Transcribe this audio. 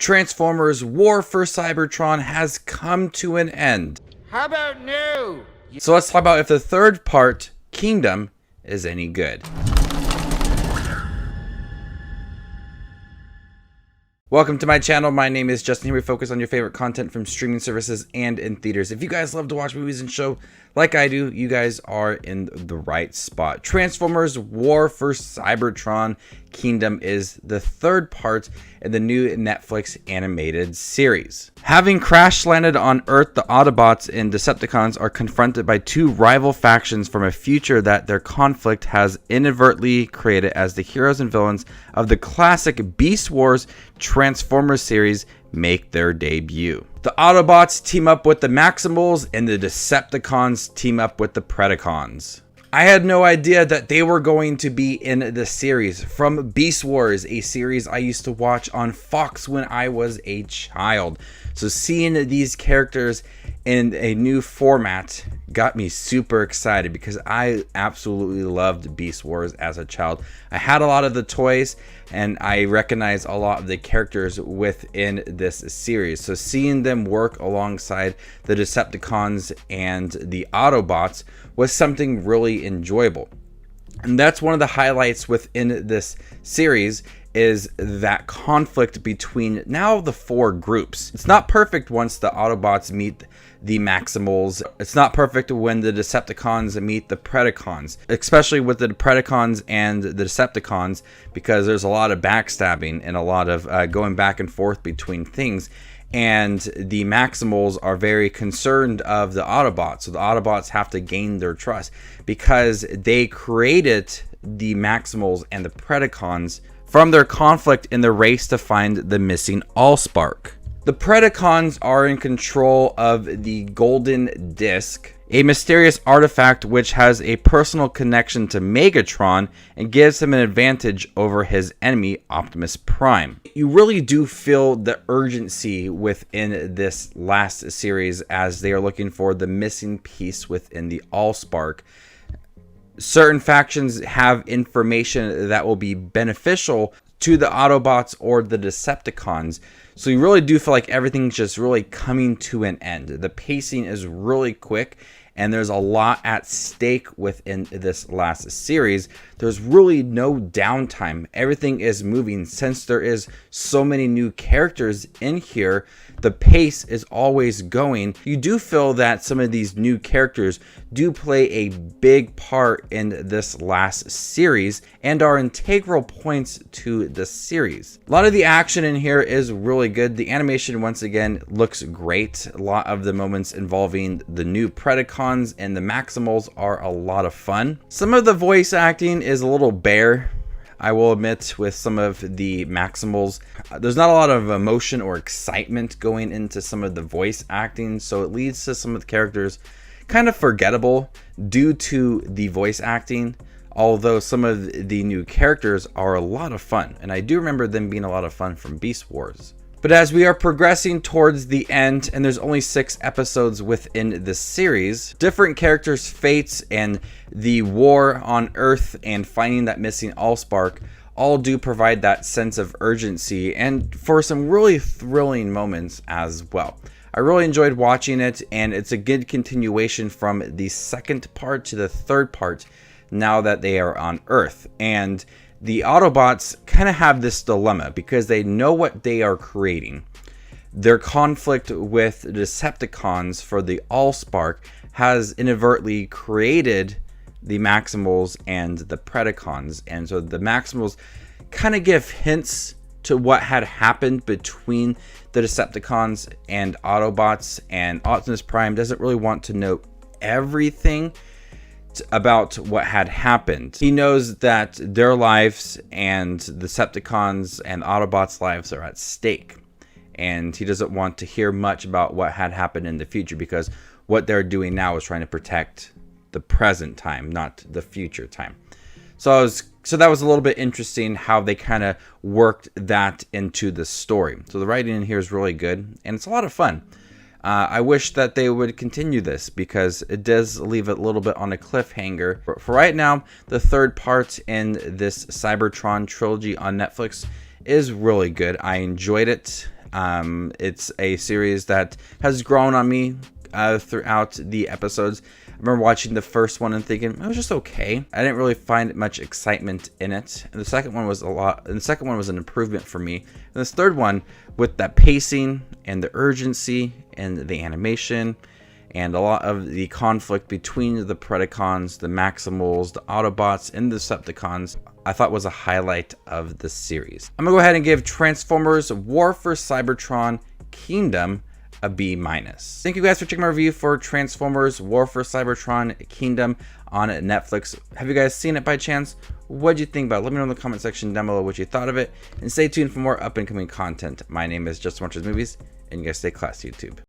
Transformers War for Cybertron has come to an end. How about new? So let's talk about if the third part, Kingdom, is any good. Welcome to my channel. My name is Justin here. We focus on your favorite content from streaming services and in theaters. If you guys love to watch movies and show like I do, you guys are in the right spot. Transformers War for Cybertron Kingdom is the third part in the new Netflix animated series. Having crash landed on Earth, the Autobots and Decepticons are confronted by two rival factions from a future that their conflict has inadvertently created as the heroes and villains of the classic Beast Wars Transformers series make their debut. The Autobots team up with the Maximals and the Decepticons team up with the Predacons. I had no idea that they were going to be in the series from Beast Wars, a series I used to watch on Fox when I was a child. So seeing these characters in a new format got me super excited because I absolutely loved Beast Wars as a child. I had a lot of the toys and I recognized a lot of the characters within this series. So seeing them work alongside the Decepticons and the Autobots was something really enjoyable. And that's one of the highlights within this series is that conflict between now the four groups. It's not perfect once the Autobots meet the Maximals. It's not perfect when the Decepticons meet the Predacons, especially with the Predacons and the Decepticons, because there's a lot of backstabbing and a lot of going back and forth between things. And the Maximals are very concerned of the Autobots. So the Autobots have to gain their trust because they created the Maximals and the Predacons from their conflict in the race to find the missing Allspark. The Predacons are in control of the Golden Disc, a mysterious artifact which has a personal connection to Megatron and gives him an advantage over his enemy, Optimus Prime. You really do feel the urgency within this last series as they are looking for the missing piece within the Allspark. Certain factions have information that will be beneficial to the Autobots or the Decepticons. So you really do feel like everything's just really coming to an end. The pacing is really quick and there's a lot at stake within this last series. There's really no downtime. Everything is moving. Since there is so many new characters in here, the pace is always going. You do feel that some of these new characters do play a big part in this last series and are integral points to the series. A lot of the action in here is really good. The animation, once again, looks great. A lot of the moments involving the new Predacons and the Maximals are a lot of fun. Some of the voice acting is a little bare, I will admit, with some of the Maximals. There's not a lot of emotion or excitement going into some of the voice acting, so it leads to some of the characters kind of forgettable due to the voice acting, although some of the new characters are a lot of fun, and I do remember them being a lot of fun from Beast Wars. But as we are progressing towards the end, and there's only 6 episodes within the series, different characters' fates and the war on Earth and finding that missing Allspark all do provide that sense of urgency and for some really thrilling moments as well. I really enjoyed watching it, and it's a good continuation from the second part to the third part now that they are on Earth. And the Autobots kind of have this dilemma because they know what they are creating. Their conflict with the Decepticons for the Allspark has inadvertently created the Maximals and the Predacons. And so the Maximals kind of give hints to what had happened between the Decepticons and Autobots, and Optimus Prime doesn't really want to know everything about what had happened. He knows that their lives and the Decepticons and Autobots' lives are at stake, and he doesn't want to hear much about what had happened in the future because what they're doing now is trying to protect the present time, not the future time. So that was a little bit interesting how they kind of worked that into the story. So the writing in here is really good, and it's a lot of fun. I wish that they would continue this because it does leave it a little bit on a cliffhanger. But for right now, the third part in this Cybertron trilogy on Netflix is really good. I enjoyed it. It's a series that has grown on me throughout the episodes. I remember watching the first one and thinking it was just okay. I didn't really find much excitement in it. And the second one was an improvement for me. And this third one, with that pacing and the urgency and the animation and a lot of the conflict between the Predacons, the Maximals, the Autobots, and the Decepticons, I thought was a highlight of the series. I'm gonna go ahead and give Transformers War for Cybertron Kingdom a B-. Thank you guys for checking my review for Transformers War for Cybertron Kingdom on Netflix. Have you guys seen it by chance? What do you think about it? Let me know in the comment section down below what you thought of it, and stay tuned for more up and coming content. My name is Justin Watches Movies, and you guys stay classy, YouTube.